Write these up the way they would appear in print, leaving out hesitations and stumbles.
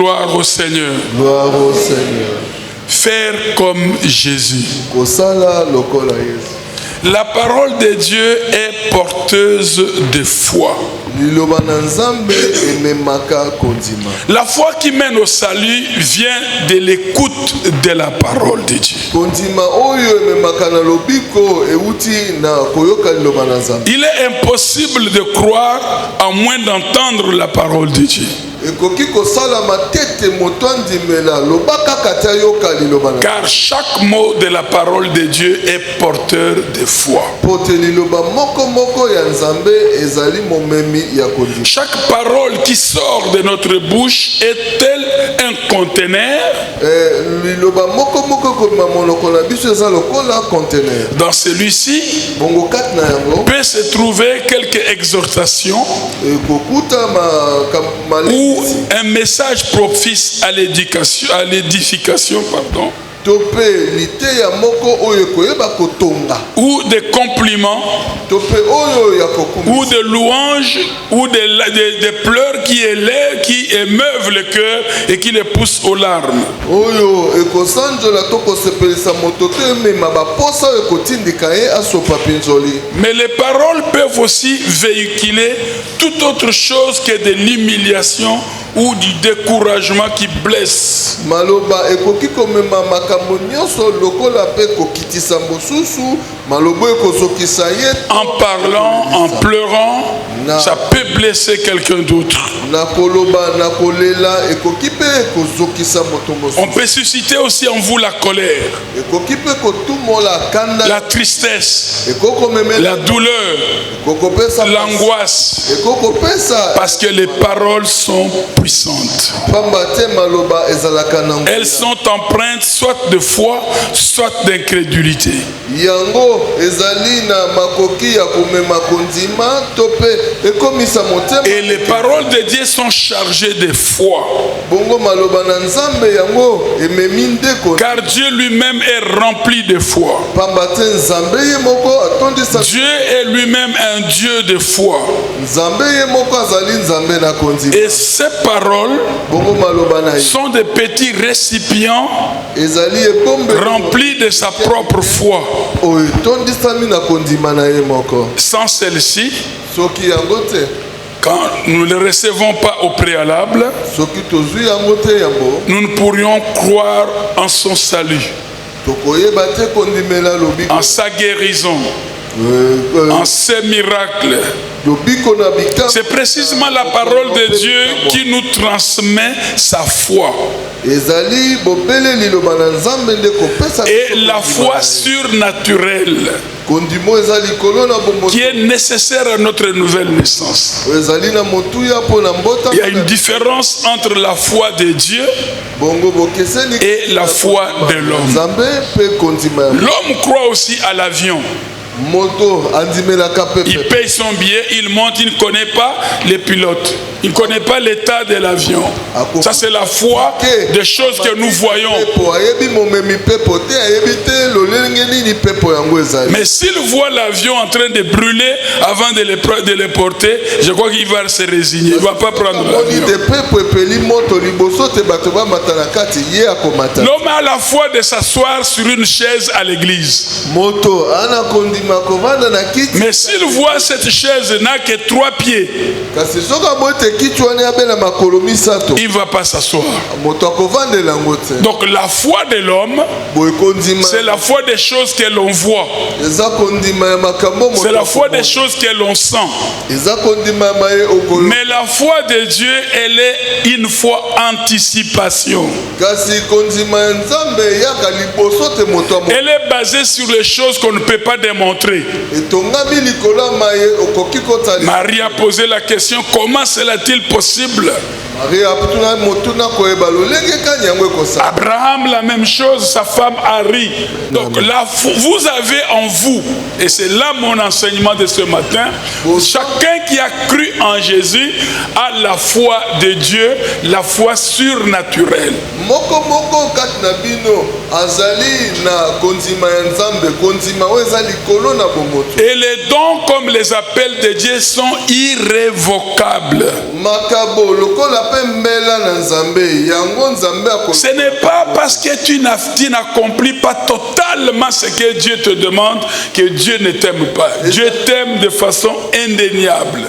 Gloire au Seigneur. Gloire au Seigneur. Faire comme Jésus. Kosala lokola Yesu. La parole de Dieu est porteuse de foi. Liloba na Nzambe ememaka kondima. La foi qui mène au salut vient de l'écoute de la parole de Dieu. Kondima oyo ememaka na lobiko euti na koyoka liloba na Nzambe. Il est impossible de croire à moins d'entendre la parole de Dieu. Car chaque mot de la parole de Dieu est porteur de foi. Chaque parole qui sort de notre bouche est tel un conteneur. Dans celui-ci peut se trouver quelques exhortations ou un message propice à l'édification, pardon, ou des compliments, ou de louanges, ou des pleurs qui émeuvent le cœur et qui les poussent aux larmes. Mais les paroles peuvent aussi véhiculer toute autre chose que de l'humiliation ou du découragement qui blesse. En parlant, en pleurant, ça peut blesser quelqu'un d'autre. On peut susciter aussi en vous la colère, la tristesse, la douleur, l'angoisse, parce que les paroles sont puissantes. Elles sont empreintes soit de foi, soit d'incrédulité. Et les paroles de Dieu sont chargées de foi. Car Dieu lui-même est rempli de foi. Dieu est lui-même un Dieu de foi. Et ces paroles sont des petits récipients remplis de sa propre foi. Sans celle-ci, quand nous ne le recevons pas au préalable, nous ne pourrions croire en son salut, en sa guérison, en ses miracles. C'est précisément la parole de Dieu qui nous transmet sa foi. Et la foi surnaturelle qui est nécessaire à notre nouvelle naissance. Il y a une différence entre la foi de Dieu et la foi de l'homme. L'homme croit aussi à l'avion. Il paye son billet, il monte, il ne connaît pas les pilotes. Il ne connaît pas l'état de l'avion. Ça, c'est la foi des choses que nous voyons. Mais s'il voit l'avion en train de brûler avant de le porter, je crois qu'il va se résigner. Il ne va pas prendre l'avion. L'homme a la foi de s'asseoir sur une chaise à l'église. Mais s'il voit cette chaise n'a que 3 pieds, il ne va pas s'asseoir. Donc la foi de l'homme, c'est la foi des choses que l'on voit. C'est la foi des choses que l'on sent. Mais la foi de Dieu, elle est une foi anticipation. Elle est basée sur les choses qu'on ne peut pas démontrer. Marie a posé la question, comment cela-t-il possible? Abraham, la même chose, sa femme Harry. Donc là, vous avez en vous, et c'est là mon enseignement de ce matin, chacun qui a cru en Jésus a la foi de Dieu, la foi surnaturelle. Et les dons comme les appels de Dieu sont irrévocables. Ce n'est pas parce que tu n'accomplis pas totalement ce que Dieu te demande que Dieu ne t'aime pas. Dieu t'aime de façon indéniable.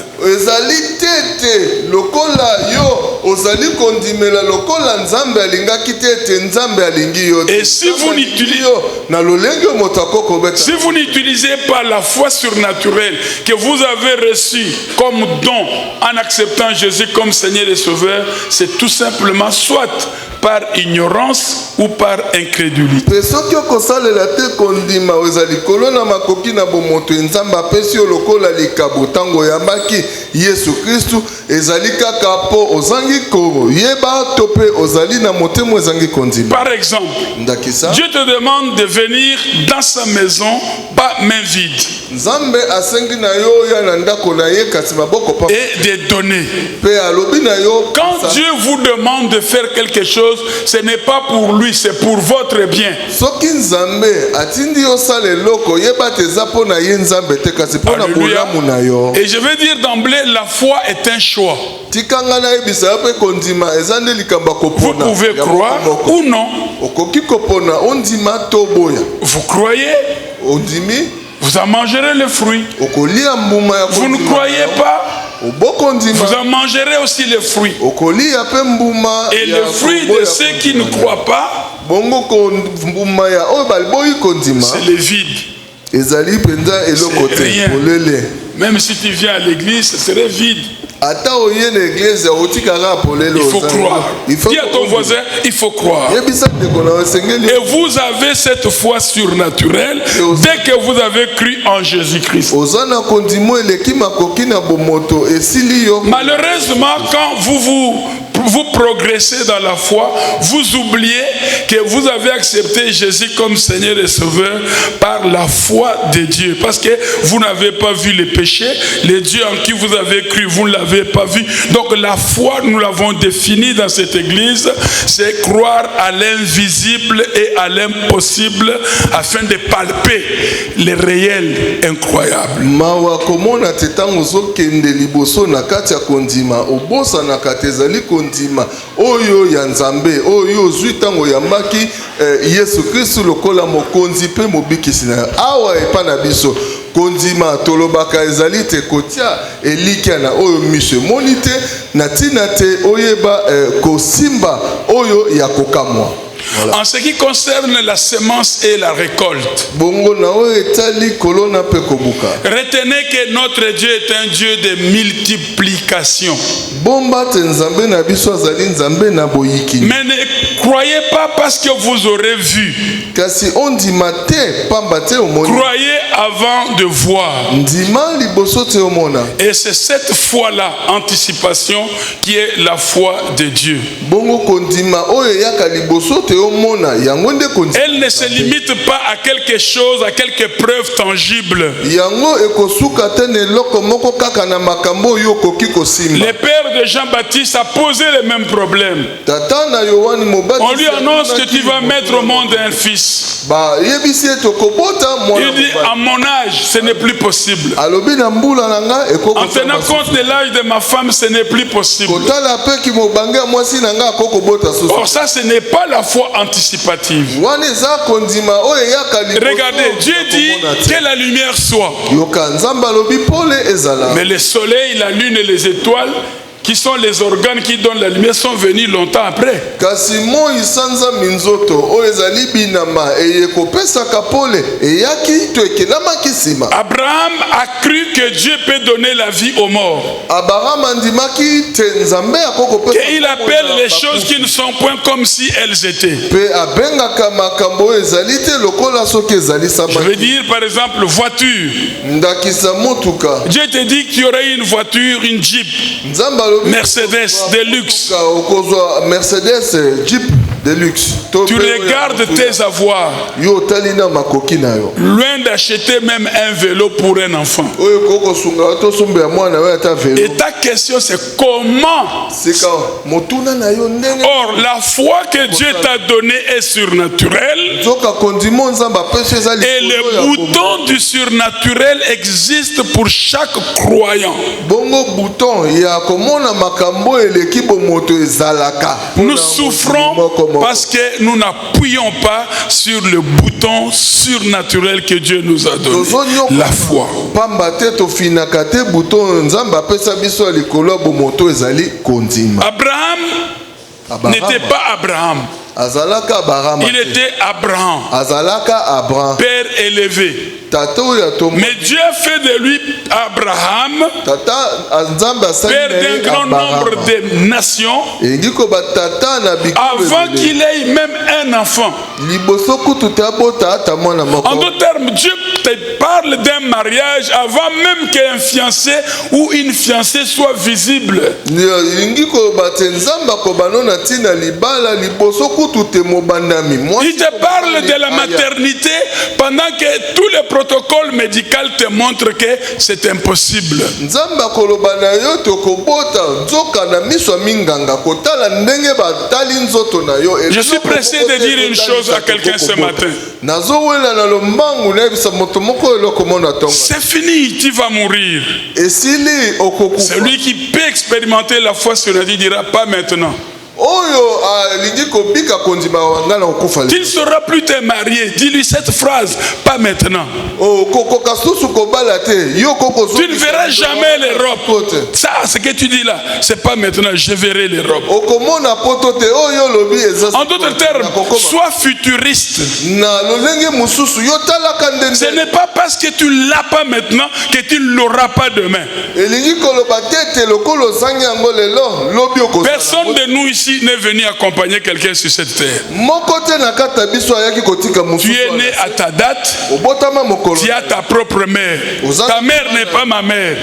Et si vous n'utilisez pas la foi surnaturelle que vous avez reçue comme don en acceptant Jésus comme Seigneur et Sauveur, c'est tout simplement soit par ignorance ou par incrédulité. Par exemple, Dieu te demande de venir dans sa maison pas main vide et de donner. Quand Dieu vous demande de faire quelque chose, ce n'est pas pour lui, c'est pour votre bien. Alléluia. Et je veux dire d'emblée, la foi est un choix. Vous pouvez croire ou non. Vous croyez, vous en mangerez les fruits. Vous ne croyez pas, vous en mangerez aussi les fruits. Et le fruit de ceux qui ne croient pas, c'est le vide. C'est rien. Même si tu viens à l'église, ce serait vide. Il faut croire. Dis à ton voisin, il faut croire. Et vous avez cette foi surnaturelle dès que vous avez cru en Jésus-Christ. Malheureusement, quand vous progressez dans la foi, vous oubliez que vous avez accepté Jésus comme Seigneur et Sauveur par la foi de Dieu. Parce que vous n'avez pas vu les péchés, les dieux en qui vous avez cru, vous ne l'avez pas vu. Donc la foi, nous l'avons définie dans cette église, c'est croire à l'invisible et à l'impossible afin de palper les réels incroyables. Oyo ya Nzambe oyo zuitango ya maki Yesu Kristo lokola mokonzi pe mobikisi na awa epana biso kondima tolobaka ezali te kotia elikia na oyo mise monite na tina te oyeba kosimba oyo ya kokamwa. Voilà. En ce qui concerne la semence et la récolte, retenez que notre Dieu est un Dieu de multiplication. Mais ne croyez pas parce que vous aurez vu. Croyez avant de voir. Et c'est cette foi-là, anticipation, qui est la foi de Dieu. Elle ne se limite pas à quelque chose, à quelques preuves tangibles. Le père de Jean-Baptiste a posé le même problème. On lui annonce que tu vas mettre au monde un fils. Il dit, à mon âge, ce n'est plus possible. En tenant compte de l'âge de ma femme, ce n'est plus possible. Or ça, ce n'est pas la foi anticipative. Regardez, Dieu dit que la lumière soit. Mais le soleil, la lune et les étoiles, qui sont les organes qui donnent la lumière, sont venus longtemps après. Abraham a cru que Dieu peut donner la vie aux morts. Il appelle les choses qui ne sont point comme si elles étaient. Je veux dire par exemple voiture. Dieu te dit qu'il y aurait une voiture, une Jeep, Mercedes de luxe. Mercedes Jeep. de luxe. Tu regardes tes avoirs. Loin d'acheter même un vélo pour un enfant. Et ta question c'est comment? Or, la foi que Dieu t'a donnée est surnaturelle. Et le bouton du surnaturel existe pour chaque croyant. Nous souffrons parce que nous n'appuyons pas sur le bouton surnaturel que Dieu nous a donné. La foi. Abraham n'était pas Abraham. Il était Abraham, père élevé. Mais Dieu a fait de lui Abraham, père d'un grand nombre de nations, avant qu'il ait même un enfant. En d'autres termes, Dieu te parle d'un mariage avant même qu'un fiancé ou une fiancée soit visible. Il te parle de la maternité pendant que tous les protocoles médicaux te montrent que c'est impossible. Je suis pressé de dire une chose à quelqu'un ce matin. C'est fini, tu vas mourir. Celui qui peut expérimenter la foi sur la vie dira pas maintenant. Tu ne sauras plus te marier. Dis-lui cette phrase, pas maintenant. Tu ne verras jamais les robes. Ça, ce que tu dis là, c'est pas maintenant, je verrai les robes. En d'autres termes, sois futuriste. Ce n'est pas parce que tu ne l'as pas maintenant que tu ne l'auras pas demain. Personne de nous ici n'est venu accompagner quelqu'un sur cette terre. Tu es né à ta date. Tu as ta propre mère. Ta mère n'est pas ma mère.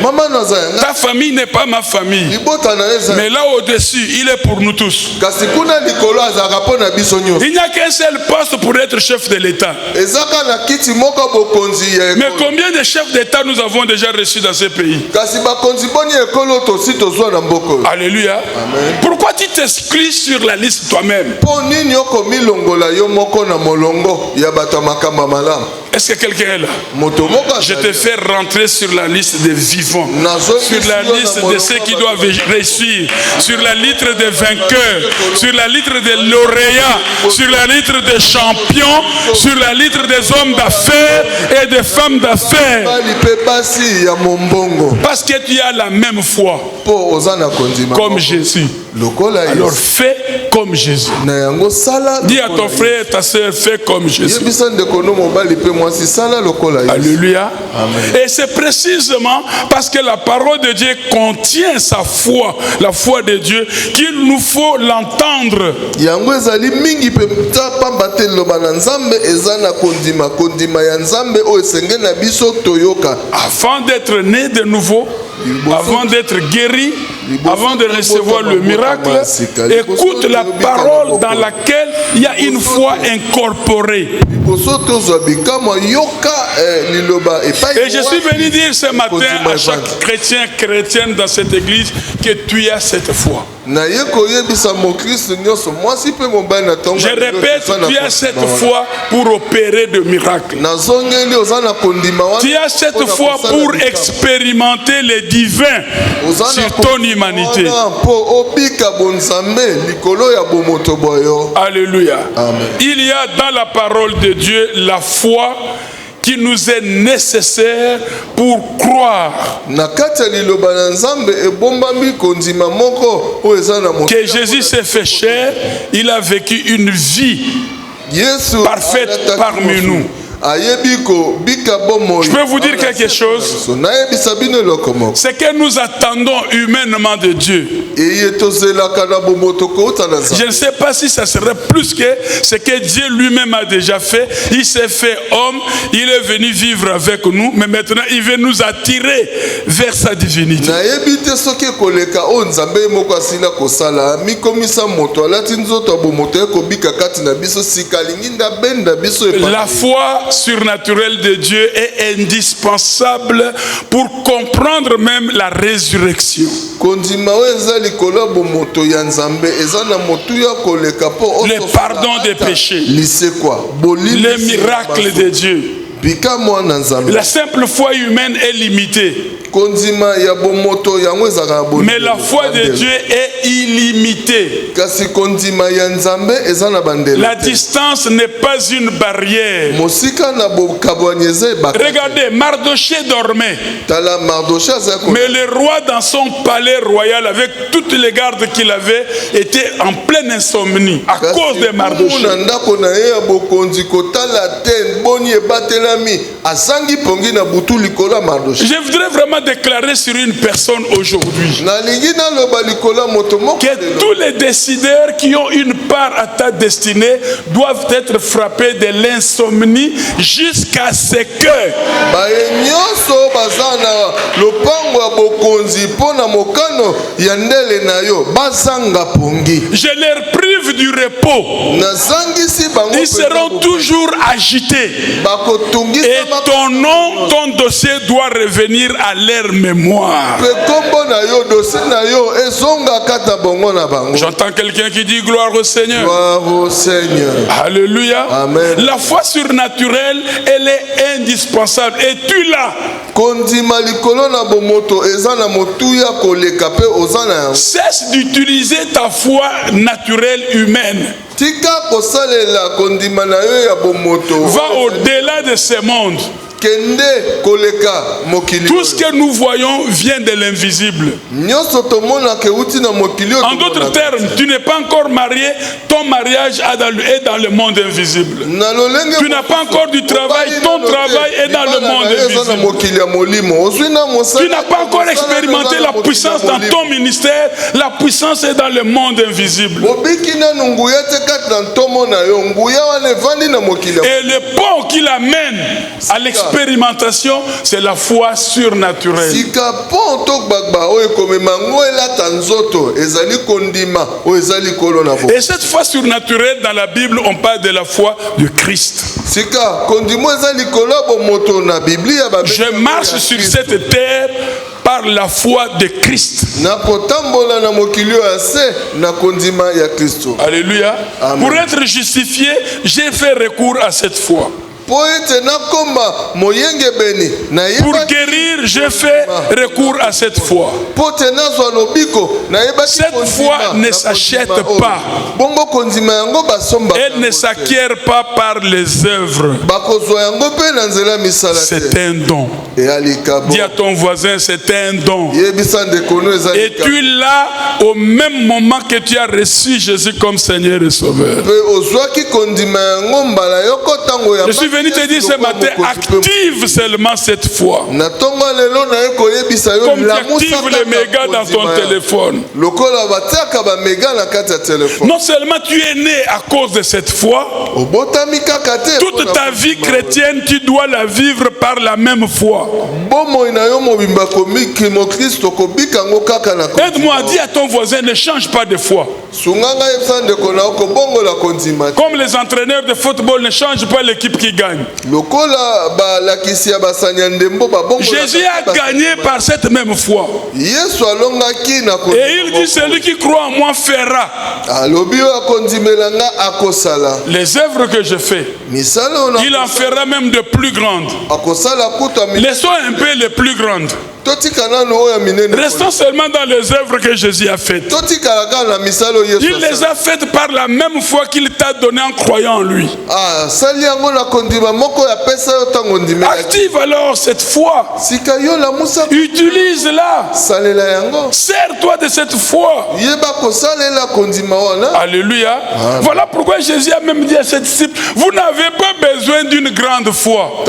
Ta famille n'est pas ma famille. Mais là au-dessus, il est pour nous tous. Il n'y a qu'un seul poste pour être chef de l'État. Mais combien de chefs d'État nous avons déjà reçus dans ce pays? Alléluia. Amen. Pourquoi tu t'exclus sur la liste toi-même? Est-ce que quelqu'un est là? Je te fais rentrer sur la liste des vivants, sur la liste de ceux qui doivent réussir, sur la liste des vainqueurs, sur la liste des lauréats, sur la liste des champions, sur la liste des hommes d'affaires et des femmes d'affaires. Parce que tu as la même foi comme Jésus. Alors fais comme Jésus. Dis à ton frère et ta soeur, fais comme Jésus. Alléluia. Amen. Et c'est précisément parce que la parole de Dieu contient sa foi, la foi de Dieu, qu'il nous faut l'entendre. Avant d'être né de nouveau, avant d'être guéri, avant de recevoir le miracle, écoute la parole dans laquelle il y a une foi incorporée. Et je suis venu dire ce matin à chaque chrétien, chrétienne dans cette église que tu as cette foi. Je répète, tu as cette foi pour opérer de miracles. Tu as cette foi pour expérimenter les divins sur ton humanité. Alléluia. Amen. Il y a dans la parole de Dieu la foi qui nous est nécessaire pour croire que Jésus s'est fait chair, il a vécu une vie parfaite parmi nous. Je peux vous dire quelque chose. C'est que nous attendons humainement de Dieu. Je ne sais pas si ça serait plus que ce que Dieu lui-même a déjà fait. Il s'est fait homme, il est venu vivre avec nous, mais maintenant il veut nous attirer vers sa divinité. La foi surnaturelle de Dieu est indispensable pour comprendre même la résurrection. Le pardon des péchés, les miracles de Dieu. La simple foi humaine est limitée. Mais la foi de Dieu est illimitée. La distance n'est pas une barrière. Regardez, Mardoché dormait. Mais le roi dans son palais royal, avec toutes les gardes qu'il avait, était en pleine insomnie à cause de Mardoché. Je voudrais vraiment déclarer sur une personne aujourd'hui que tous les décideurs qui ont une part à ta destinée doivent être frappés de l'insomnie jusqu'à ce que je leur prive du repos. Ils seront toujours agités. Et ton nom, ton dossier doit revenir à leur mémoire. J'entends quelqu'un qui dit gloire au Seigneur. Gloire au Seigneur. Alléluia. Amen. La foi surnaturelle, elle est indispensable. Et tu l'as. Cesse d'utiliser ta foi naturelle humaine. Va au-delà de ce monde. Tout ce que nous voyons vient de l'invisible. En d'autres termes, tu n'es pas encore marié, ton mariage est dans le monde invisible. Tu n'as pas encore du travail, ton travail est dans le monde invisible. Tu n'as pas encore expérimenté la puissance dans ton ministère, la puissance est dans le monde invisible. Et le pont qui l'amène à l'expérimentation, c'est la foi surnaturelle. Et cette foi surnaturelle, dans la Bible, on parle de la foi de Christ. Je marche sur cette terre par la foi de Christ. Alléluia. Amen. Pour être justifié, j'ai fait recours à cette foi. Pour guérir, j'ai fait recours à cette foi. Cette foi ne s'achète pas. Elle ne s'acquiert pas par les œuvres. C'est un don. Dis à ton voisin, c'est un don. Et tu l'as au même moment que tu as reçu Jésus comme Seigneur et Sauveur. Je suis venu te dire ce matin, active seulement cette foi. Comme tu actives les mégas dans ton téléphone. Non seulement tu es né à cause de cette foi, toute ta vie chrétienne, tu dois la vivre par la même foi. Aide-moi à dire à ton voisin, ne change pas de foi. Comme les entraîneurs de football ne changent pas l'équipe qui gagne. Jésus a gagné par cette même foi. Et il dit, celui qui croit en moi fera les œuvres que je fais. Il en fera même de plus grandes. Laissons un peu les plus grandes. Restons seulement dans les œuvres que Jésus a faites. Il les a faites par la même foi qu'il t'a donné en croyant en lui. Active alors cette foi. Utilise-la. Sers-toi de cette foi. Alléluia. Amen. Voilà pourquoi Jésus a même dit à ses disciples, vous n'avez pas besoin d'une grande foi.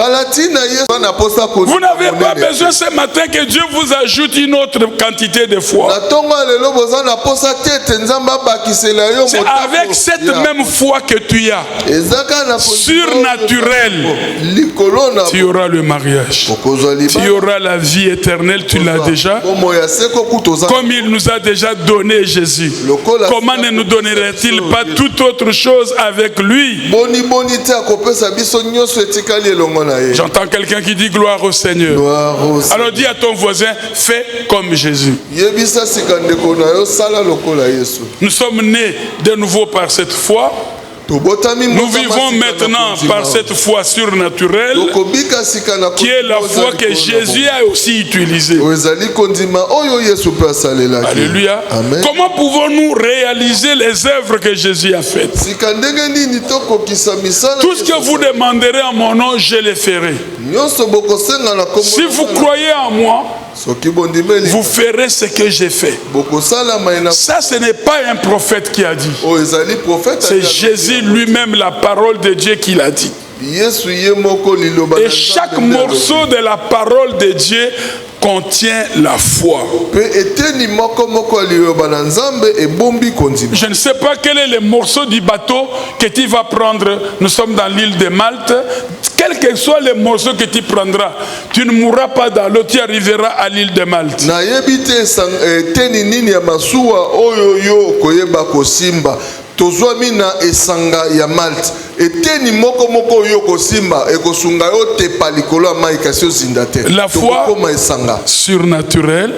Vous n'avez pas besoin ce matin que Dieu vous ajoute une autre quantité de foi. C'est avec cette même foi que tu as, surnaturel, tu auras le mariage. Tu auras la vie éternelle, tu l'as déjà. Comme il nous a déjà donné Jésus, comment ne nous donnerait-il pas toute autre chose avec lui? J'entends quelqu'un qui dit gloire au Seigneur. Alors dis à ton voisin, fais comme Jésus. Nous sommes nés de nouveau par cette foi. Nous vivons maintenant par cette foi surnaturelle qui est la foi que Jésus a aussi utilisée. Alléluia. Amen. Comment pouvons-nous réaliser les œuvres que Jésus a faites? Tout ce que vous demanderez en mon nom, je le ferai. Si vous croyez en moi, vous ferez ce que j'ai fait. Ça, ce n'est pas un prophète qui a dit. C'est Jésus lui-même, la parole de Dieu, qui l'a dit. Et chaque morceau de la parole de Dieu contient la foi. Je ne sais pas quel est le morceau du bateau que tu vas prendre. Nous sommes dans l'île de Malte. Quel que soit le morceau que tu prendras, tu ne mourras pas dans l'eau, tu arriveras à l'île de Malte. Tozwami na esanga ya Malte eteni moko moko yo kosimba ekosunga yo te palikolo ya mai kasi ozinda te. La foi surnaturelle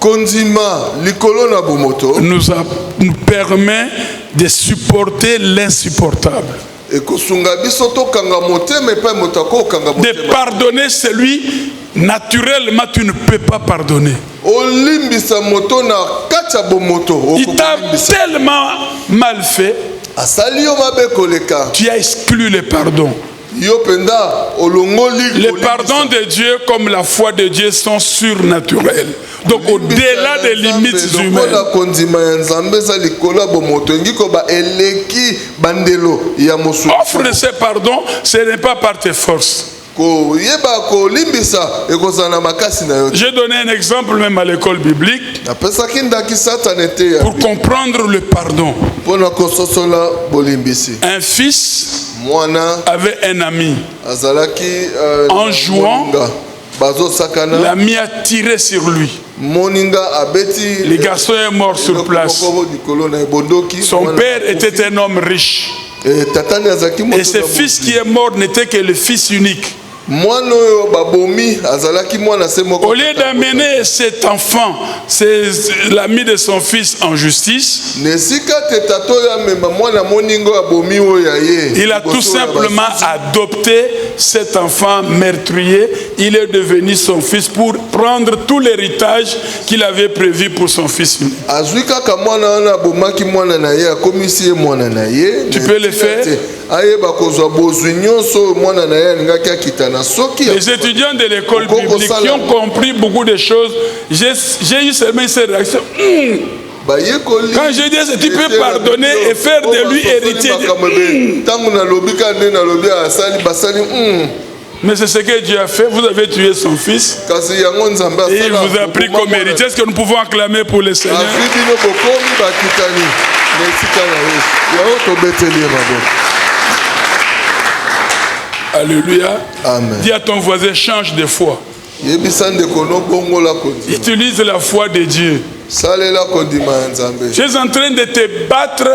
konzima likolo na bomoto nous permet de supporter l'insupportable, de pardonner celui naturellement tu ne peux pas pardonner. Il t'a tellement mal fait, tu as exclu le pardon. Le pardon de Dieu comme la foi de Dieu sont surnaturels. Donc au-delà des limites humaines. Offre de ce pardon, ce n'est pas par tes forces. J'ai donné un exemple même à l'école biblique pour comprendre le pardon. Un fils avait un ami. En jouant, l'ami a tiré sur lui. Le garçon est mort sur place. Son père était un homme riche. Et ce fils qui est mort n'était que le fils unique. Au lieu d'amener cet enfant, c'est l'ami de son fils, en justice, il a tout simplement adopté cet enfant meurtrier. Il est devenu son fils pour prendre tout l'héritage qu'il avait prévu pour son fils unique. Tu peux le faire. Les étudiants de l'école biblique qui ont compris beaucoup de choses, j'ai eu seulement cette réaction. Quand je dis tu peux pardonner et faire de lui héritier. Mais c'est ce que Dieu a fait. Vous avez tué son fils et il vous a pris comme héritier. Est-ce que nous pouvons acclamer pour le Seigneur? Alléluia. Amen. Dis à ton voisin, change de foi. Utilise la foi de Dieu. Tu es en train de te battre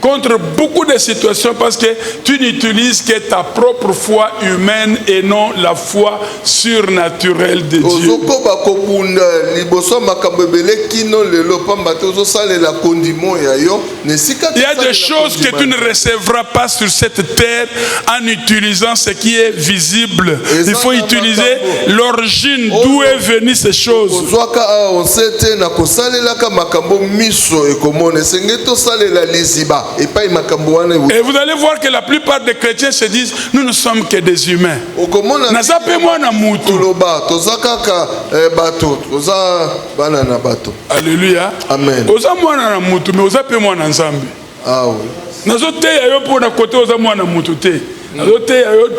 contre beaucoup de situations parce que tu n'utilises que ta propre foi humaine et non la foi surnaturelle de Dieu. Il y a des choses que tu ne recevras pas sur cette terre en utilisant ce qui est visible. Il faut utiliser l'origine, d'où est venue ces choses. Et vous allez voir que la plupart des chrétiens se disent, nous ne sommes que des humains. Alléluia. Amen.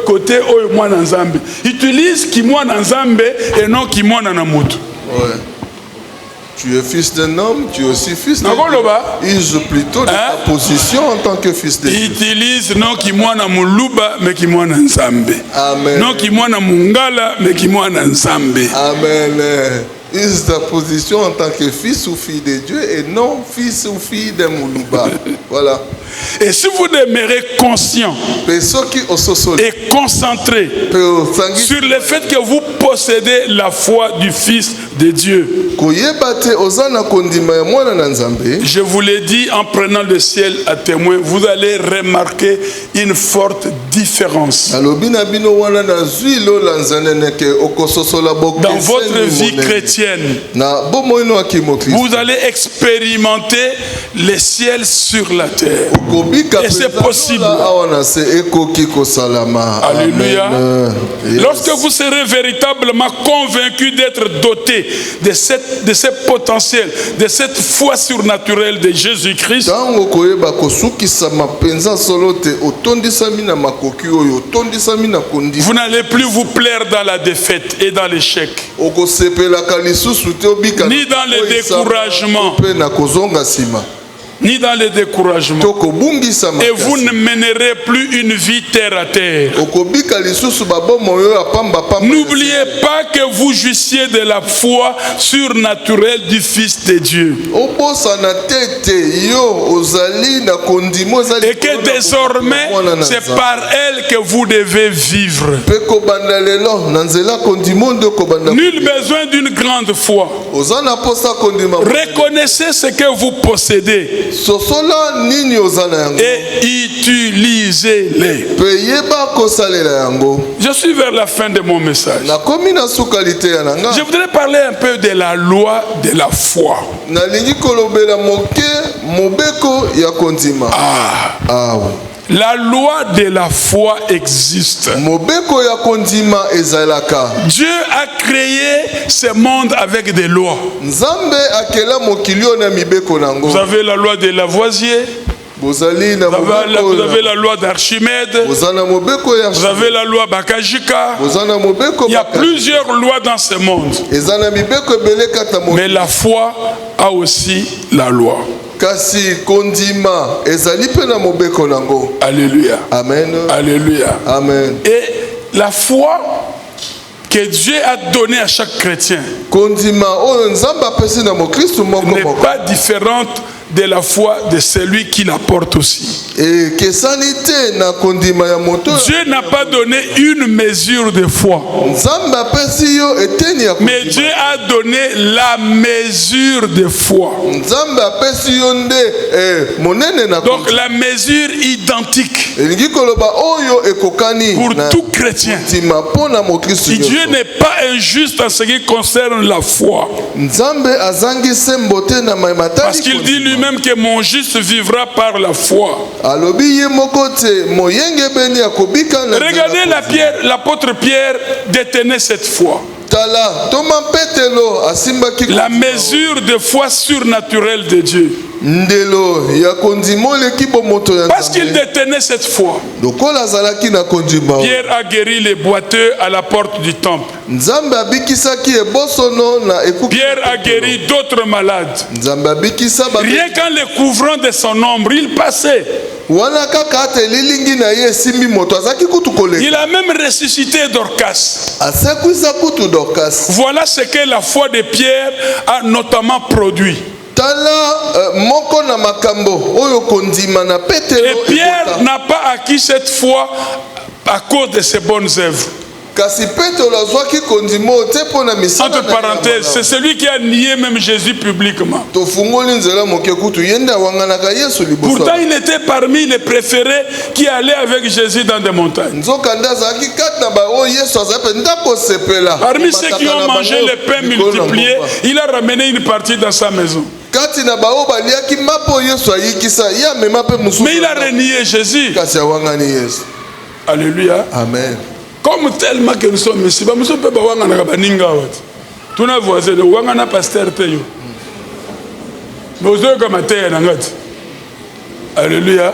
côté mwana nzambe. Utilise qui mwana nzambe et non qui mwana na mutu. Ouais. Tu es fils d'un homme, tu es aussi fils d'un homme. Use plutôt de ta position en tant que fils de Dieu. Utilise non qui mwana muluba mais qui mwana nzambe. Amen. Non qui mwana mungala mais qui mwana nzambe. Amen. Use ta position en tant que fils ou fille de Dieu et non fils ou fille d'un muluba. Voilà. Et si vous demeurez conscient et concentré sur le fait que vous possédez la foi du Fils de Dieu, je vous l'ai dit en prenant le ciel à témoin, vous allez remarquer une forte différence dans votre vie chrétienne. Vous allez expérimenter le ciel sur la terre. Et c'est possible. Alléluia. Lorsque vous serez véritablement convaincu d'être doté de ce potentiel, de cette foi surnaturelle de Jésus-Christ, vous n'allez plus vous plaire dans la défaite et dans l'échec, ni dans le découragement. Ni dans le découragement. Et vous ne mènerez plus une vie terre à terre. N'oubliez pas que vous jouissiez de la foi surnaturelle du Fils de Dieu. Et que désormais, c'est par elle que vous devez vivre. Nul besoin d'une grande foi. Reconnaissez ce que vous possédez. Et utilisez-les. Je suis vers la fin de mon message. Je voudrais parler un peu de la loi de la foi. La loi de la foi existe. Dieu a créé ce monde avec des lois. Vous avez la loi de Lavoisier. Vous avez la loi d'Archimède. Vous avez la loi Bakajika. Il y a plusieurs lois dans ce monde. Mais la foi a aussi la loi. Alléluia. Amen. Alléluia. Amen. Et la foi que Dieu a donnée à chaque chrétien n'est pas différente de la foi de celui qui la porte aussi. Dieu n'a pas donné une mesure de foi, mais Dieu a donné la mesure de foi. Donc la mesure identique pour tout chrétien. Dieu n'est pas injuste en ce qui concerne la foi, parce qu'il dit lui-même que mon juste vivra par la foi. Regardez l'apôtre Pierre détenait cette foi. La mesure de foi surnaturelle de Dieu. Parce qu'il détenait cette foi. Pierre a guéri les boiteux à la porte du temple. Pierre a guéri d'autres malades. Rien qu'en les couvrant de son ombre, il passait. Il a même ressuscité Dorcas. Voilà ce que la foi de Pierre a notamment produit. Et Pierre n'a pas acquis cette foi à cause de ses bonnes œuvres. Entre parenthèses, c'est celui qui a nié même Jésus publiquement. Pourtant, il était parmi les préférés qui allaient avec Jésus dans des montagnes. Parmi ceux qui ont mangé les pains multipliés, il a ramené une partie dans sa maison. Mais il a renié Jésus. Alléluia. Amen. Comme tellement que nous sommes ici, nous sommes pas wangana baninga wat. Tout na voisin de wangana pasteur teyo. Nous sommes comme terre na ngati. Alléluia.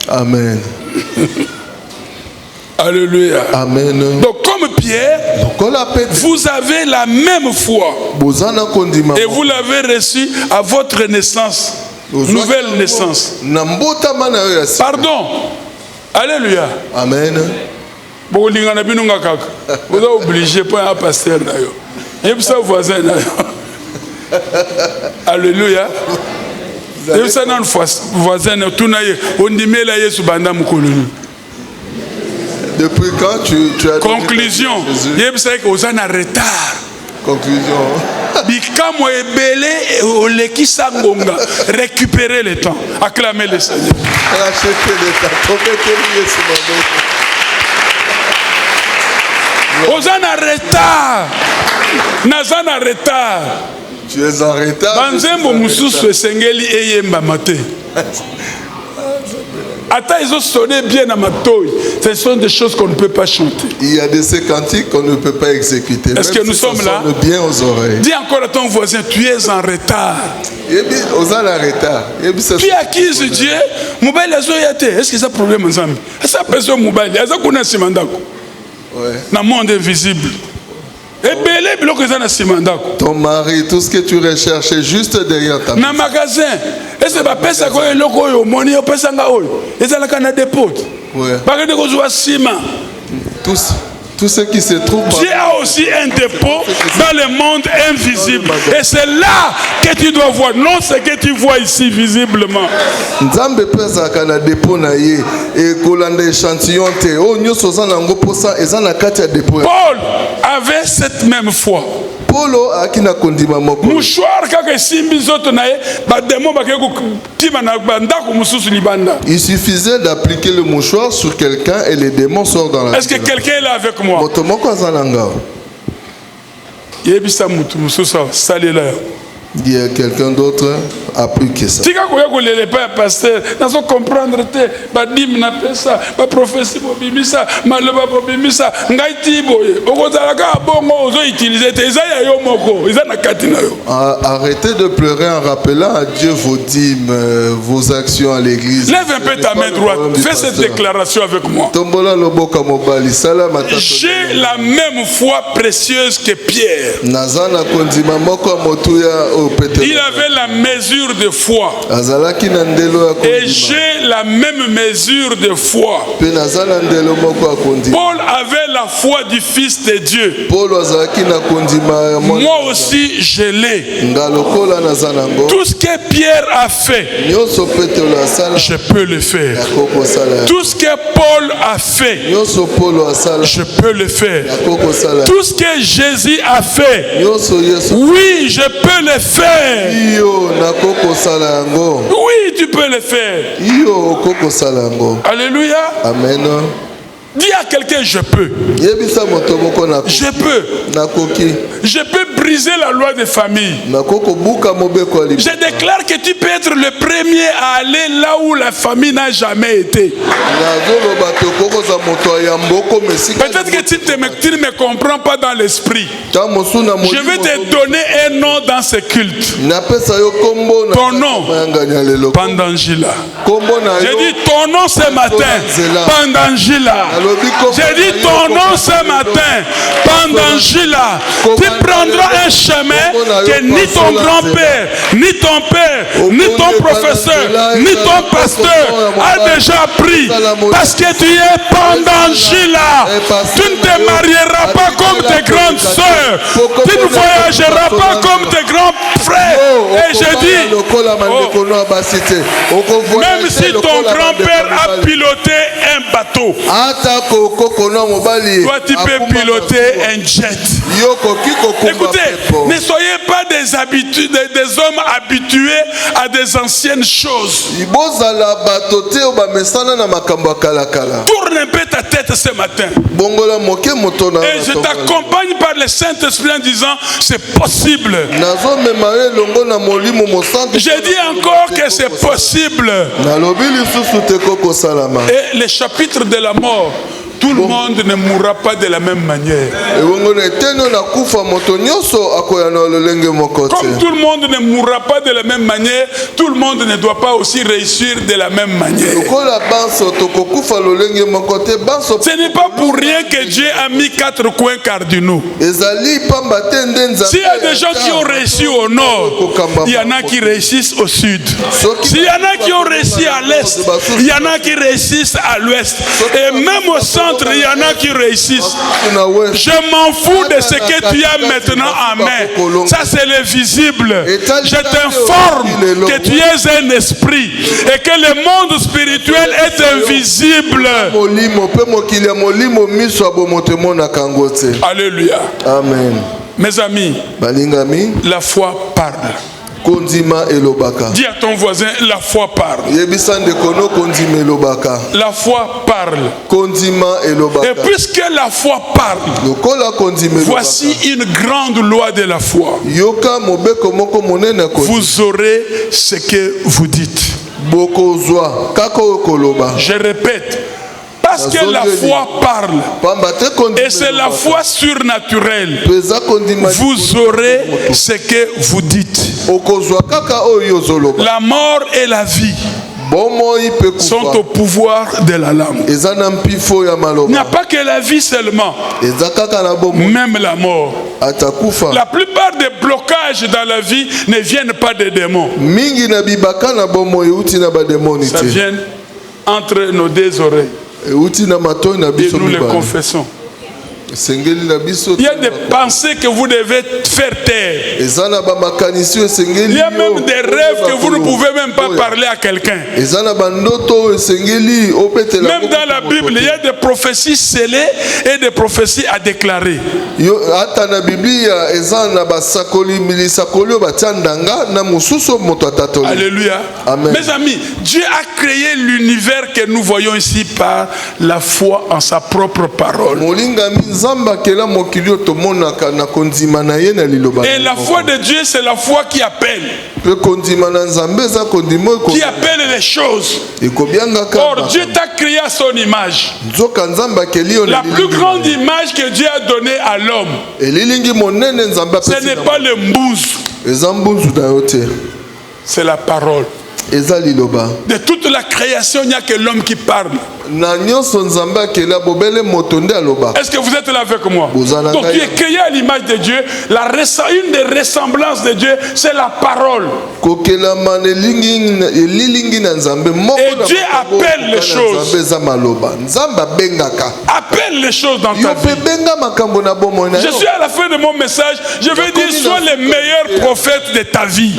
Amen. Alléluia. Amen. Donc comme Pierre, vous avez la même foi. Et vous l'avez reçu à votre naissance. Nouvelle naissance. Pardon. Alléluia. Amen. Vous êtes obligé pas un pasteur. Et vous êtes voisin. Alléluia. Et vous êtes voisin. Depuis quand tu as... Conclusion. Vous savez que vous êtes en retard. Conclusion. Récupérez le temps. Acclamez le Seigneur. Rachetez le temps. Vous êtes en retard. Nazan en retard. Tu es en retard. Banzembo mususu esengeli eyemba mate. Attends, ils ont sonné bien à ma toile. Ce sont des choses qu'on ne peut pas chanter. Il y a de ces cantiques qu'on ne peut pas exécuter. Est-ce que nous sommes là? Bien aux oreilles. Dis encore à ton voisin, tu es en retard. Puis à qui je dis, mobile est-ce que ça problème ensemble? Ça personne mobile. Est-ce qu'on a ce mandat? Dans le monde invisible. Ton mari, tout ce que tu recherches est juste derrière ta maison. Dans le magasin, est-ce que tu as un logo, money, est-ce que tu as un dépôt? Tout ce qui se trouve. Dieu a aussi un dépôt dans le monde invisible. Et c'est là que tu dois voir, non ce que tu vois ici visiblement. Paul avait cette même foi. Il suffisait d'appliquer le mouchoir sur quelqu'un et les démons sortent dans la vie. Est-ce que quelqu'un est là avec moi? Il y a quelqu'un d'autre appliqué ça. Pasteur, nous comprendre prophétie arrêtez de pleurer en rappelant à Dieu vos dîmes, vos actions à l'église. Lève un peu ta main droite, fais cette déclaration avec moi. J'ai la même foi précieuse que Pierre. Il avait la mesure de foi. Et j'ai la même mesure de foi. Paul avait la foi du Fils de Dieu. Moi aussi, je l'ai. Tout ce que Pierre a fait, je peux le faire. Tout ce que Paul a fait, je peux le faire. Tout ce que Jésus a fait, oui, je peux le faire. Oui, tu peux le faire. Alléluia. Amen. Dis à quelqu'un, je peux. Je peux. Je peux briser la loi des familles. Je déclare que tu peux être le premier à aller là où la famille n'a jamais été. Peut-être que tu ne me comprends pas dans l'esprit. Je vais te donner un nom dans ce culte. Ton nom, Pandangila. J'ai dit ton nom ce matin, Pandangila. J'ai dit ton nom ce matin, Pandangila. Tu prendras un chemin que ni ton grand-père, ni ton père, ni ton professeur, ni ton pasteur a déjà pris. Parce que tu es Pandangila. Tu ne te marieras pas comme tes grandes sœurs. Tu ne voyageras pas comme tes grands frères. Et je dis, même si ton grand-père a piloté un bateau, toi tu peux piloter un jet. Écoutez, ne soyez pas des hommes habitués à des anciennes choses. Tourne un peu ta tête ce matin. Et je t'accompagne par le Saint-Esprit en disant c'est possible. J'ai dit encore que c'est possible. Et le chapitre de la mort tout le monde ne mourra pas de la même manière. Comme tout le monde ne mourra pas de la même manière, tout le monde ne doit pas aussi réussir de la même manière. Ce n'est pas pour rien que Dieu a mis 4 coins cardinaux. S'il y a des gens qui ont réussi au nord, il y en a qui réussissent au sud. S'il y en a qui ont réussi à l'est, il y en a qui réussissent à l'ouest. Et même au centre, il y en a qui réussissent. Je m'en fous de ce que tu as maintenant en main. Ça, c'est le visible. Je t'informe que tu es un esprit et que le monde spirituel est invisible. Alléluia. Amen. Mes amis, la foi parle. Dis à ton voisin, la foi parle. La foi parle. Et puisque la foi parle, voici une grande loi de la foi. Vous aurez ce que vous dites. Je répète. Parce que la foi parle. Et c'est la foi surnaturelle. Vous aurez ce que vous dites. La mort et la vie sont au pouvoir de la langue. Il n'y a pas que la vie seulement, même la mort. La plupart des blocages dans la vie ne viennent pas des démons. Ça vient entre nos deux oreilles. Et nous le confessons. Il y a des pensées que vous devez faire taire. Il y a même des rêves que vous ne pouvez même pas parler à quelqu'un. Même dans la Bible, il y a des prophéties scellées et des prophéties à déclarer. Alléluia. Amen. Mes amis, Dieu a créé l'univers que nous voyons ici par la foi en sa propre parole. Et la foi de Dieu, c'est la foi qui appelle. Qui appelle les choses. Or, Dieu t'a créé à son image. La plus grande image que Dieu a donnée à l'homme, ce n'est pas le mbouz. C'est la parole. De toute la création, il n'y a que l'homme qui parle. Est-ce que vous êtes là avec moi? Donc tu es créé à l'image de Dieu. Une des ressemblances de Dieu, c'est la parole. Et Dieu appelle les choses. Appelle les choses dans ta vie. Je suis à la fin de mon message. Je vais dire, sois le meilleur prophète de ta vie.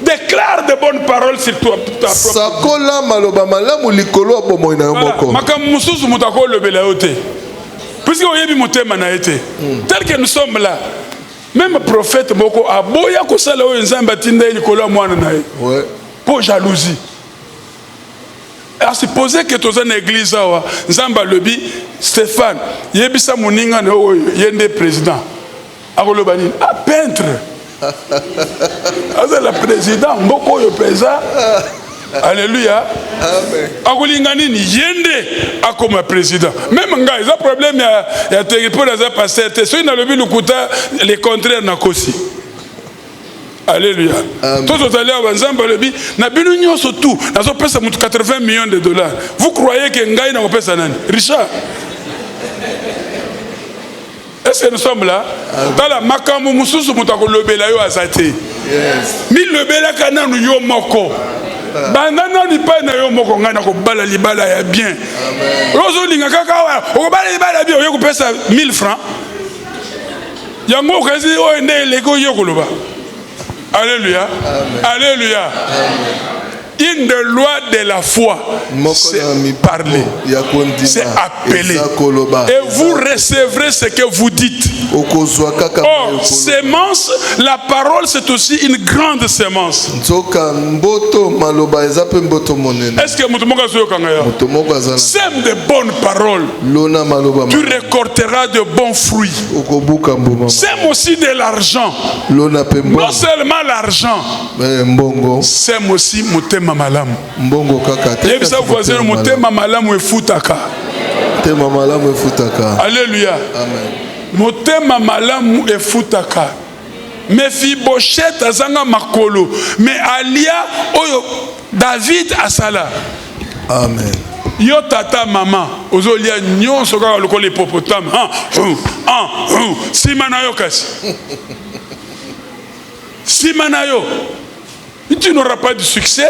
Déclare de bonnes paroles sur toi. Puisque tel que nous sommes là, même prophète Moko a boya kosala oyo nzamba tinda likolo mwana na ye. Pour jalousie. À supposer que tu es en église, Nzamba Lobi, Stéphane, Yebisa Mouninga, Yende président. Ah, peintre. C'est le président, Mboko yo président. Alléluia. Agolingani ni Yende a comme président. Même nga, il y a un problème, il y a pour les pasteurs. Si on a le but le contraire na kosi. Alléluia. Tous les allés à Nzamba Lobi, na binu nyoso tout, na zo pesa 80 millions de dollars. Vous croyez que ngai na pesa nani? Richard. Est-ce que nous sommes là? Dans la makamu mususu mutako lobela yo azate. Mi lobela kana nu yo moko. Bandana ni pa na yo moko ngana ko bala libala ya bien. Rozo linga kaka wa, o bala libala bien yo ko pesa 1000 francs. Yango kazi o ende lego yo ko loba. Alléluia. Alléluia. Une des lois de la foi, c'est parler, c'est appeler. Et vous recevrez ce que vous dites. okozwa kaka Or, sémence, la parole c'est aussi une grande sémence. nzoka mboto maloba eza pe mboto monene Est-ce que mutumoka zoyo kangaya? moto moko azala Sème de bonnes paroles, lona maloba tu récolteras de bons fruits. okobuka mbuma Sème aussi de l'argent. lona pe Non mbongo seulement l'argent, mbongo sème aussi motema malamu. mbongo kaka te Yebisa voisin motema malamu efutaka. tema malamu efutaka Alléluia. amen Motema malamu efutaka. Mephibosheth azanga makolo, mais alia oyo David asala. amen Yo tata mama ozolia nyonso kaka lokola hippopotame. Sima na yo kasi. Sima na yo. Tu n'auras pas de succès.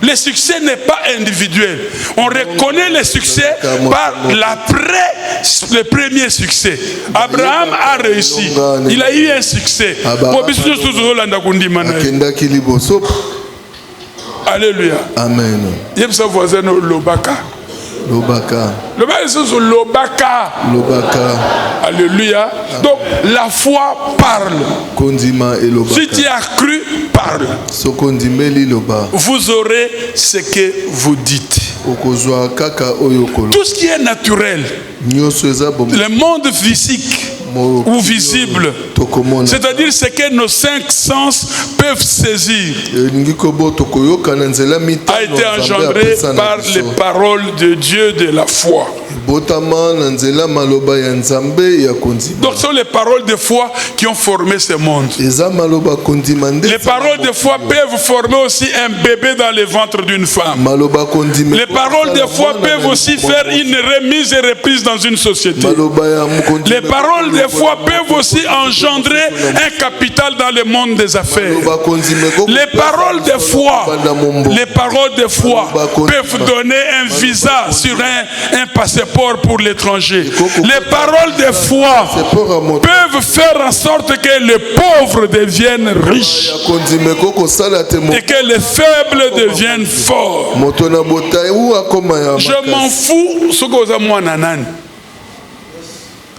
Le succès n'est pas individuel. On reconnaît le succès par le premier succès. Abraham a réussi. Il a eu un succès. Alléluia. Amen. Yebsa voisin lobaka. Lobaka. Lobaka. Lobaka. Alléluia. Donc la foi parle. Kondima et lobaka. Si tu as cru, parle. Vous aurez ce que vous dites. Tout ce qui est naturel, le monde physique ou visible, c'est-à-dire ce que nos 5 sens peuvent saisir, a été engendré par les paroles de Dieu de la foi. Donc ce sont les paroles de foi qui ont formé ce monde. Les paroles de foi peuvent former aussi un bébé dans le ventre d'une femme. Les paroles de foi peuvent aussi faire une remise et reprise dans une société. Les paroles de foi peuvent aussi engendrer un capital dans le monde des affaires. Les paroles de foi peuvent donner un visa sur un passeport pour l'étranger. Les paroles de foi peuvent faire en sorte que les pauvres deviennent riches et que les faibles deviennent forts. Je m'en fous ce que vous avez.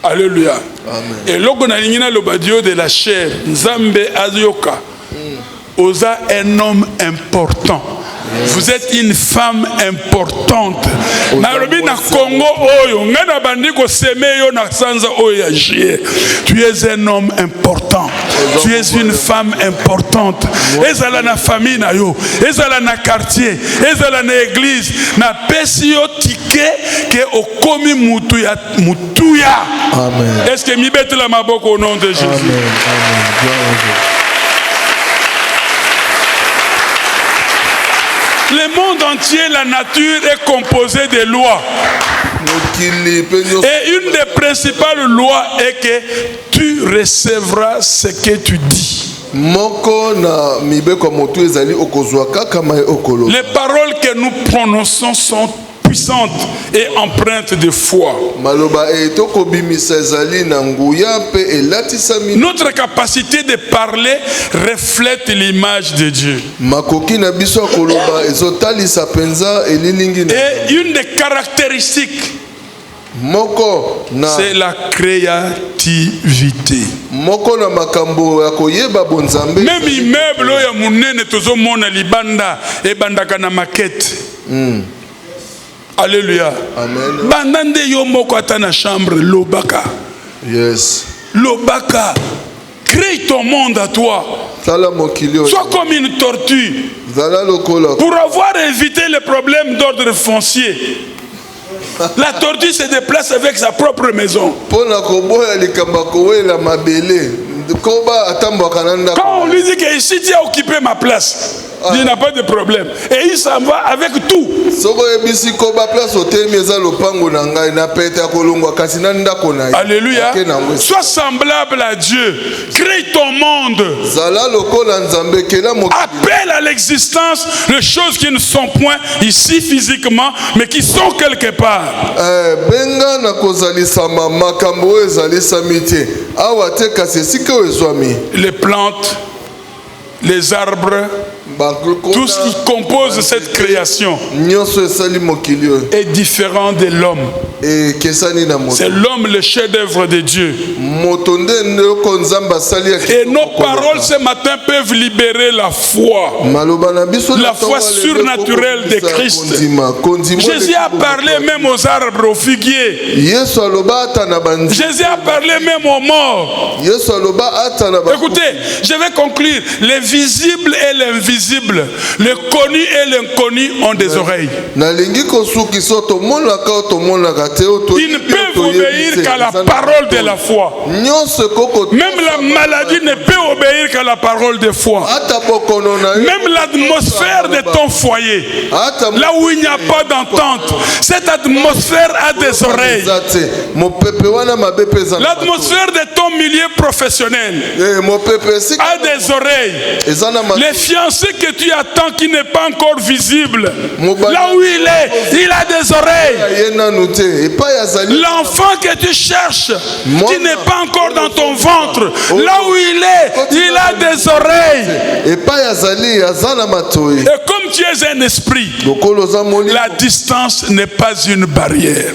Alléluia. Et lorsqu'on a l'ingénieur l'obadio de la chair, Nzambe Azioka, Oza un homme important. Vous êtes une femme importante. Nairobi na Congo oyo, ngana bandiko semeyo na sanza oyo jie. Tu es un homme important. Tu es une femme importante. Ezala na famille na yo, ezala na quartier, ezala na église, na pesi yo ticket que okomi mutuya. Amen. Est-ce que mi bete la maboko au nom de Jésus? Amen. Amen. Le monde entier, la nature est composée de lois. Et une des principales lois est que tu recevras ce que tu dis. Les paroles que nous prononçons sont puissante et empreinte de foi. Notre capacité de parler reflète l'image de Dieu. Et une des caractéristiques, c'est la créativité. Même immeuble ya munene tozomona libanda e bandaka na maquette. Alléluia. Amen. Bandande yomoko atana chambre lobaka. Yes. Lobaka. Crée ton monde à toi. Sois comme une tortue. Pour avoir évité les problèmes d'ordre foncier. La tortue se déplace avec sa propre maison. Quand on lui dit que ici tu as occupé ma place, il n'a pas de problème. Et il s'en va avec tout. Alléluia. Sois semblable à Dieu. Crée ton monde. Appelle à l'existence les choses qui ne sont point ici physiquement, mais qui sont quelque part. Les plantes, les arbres, tout ce qui compose cette création est différent de l'homme. C'est l'homme le chef-d'œuvre de Dieu. Et nos paroles ce matin peuvent libérer la foi surnaturelle de Christ. Jésus a parlé même aux arbres, aux figuiers. Jésus a parlé même aux morts. Écoutez, je vais conclure. Les visibles et l'invisible, le connu et l'inconnu ont des oreilles. Ils ne peuvent obéir qu'à la parole de la foi. Même la maladie ne peut obéir qu'à la parole de foi. Même l'atmosphère de ton foyer, là où il n'y a pas d'entente, cette atmosphère a des oreilles. L'atmosphère de ton milieu professionnel a des oreilles. Les fiancés que tu attends qui n'est pas encore visible, là où il est, il a des oreilles. L'enfant que tu cherches, qui n'est pas encore dans ton ventre, là où il est, il a des oreilles. Et comme tu es un esprit, la distance n'est pas une barrière.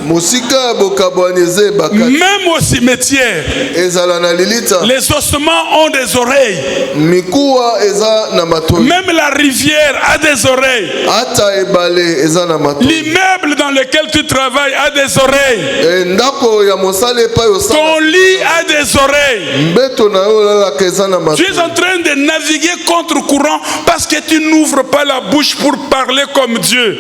Même au cimetière, les ossements ont des oreilles. Même la rivière a des oreilles. L'immeuble dans lequel tu travailles a des oreilles. Ton lit a des oreilles. Tu es en train de naviguer contre courant parce que tu n'ouvres pas la bouche pour parler comme Dieu.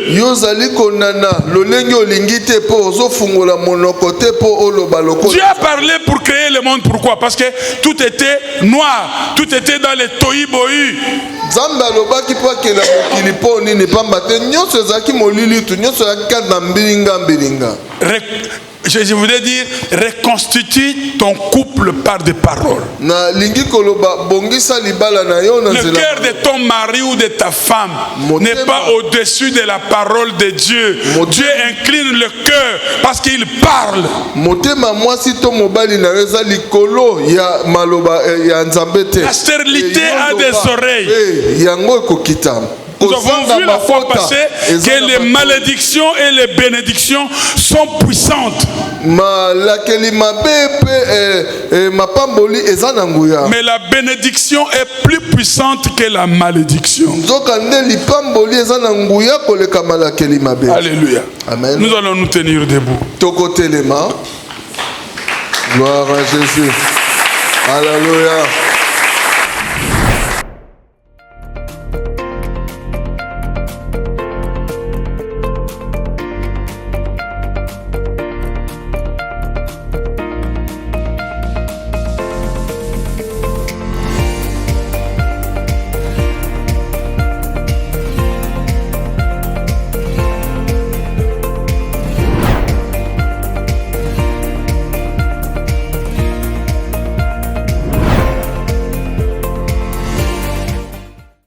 Dieu a parlé pour créer le monde. Pourquoi? Parce que tout était noir, tout était dans les tohu-bohu. Je voulais dire, reconstitue ton couple par des paroles. Le cœur de ton mari ou de ta femme n'est pas au-dessus de la parole de Dieu. Dieu incline le cœur parce qu'il parle. La stérilité a des oreilles. Nous avons vu la fois passée que les malédictions et les bénédictions sont puissantes. Mais la bénédiction est plus puissante que la malédiction. Alléluia. Amen. Nous allons nous tenir debout. Gloire à Jésus. Alléluia.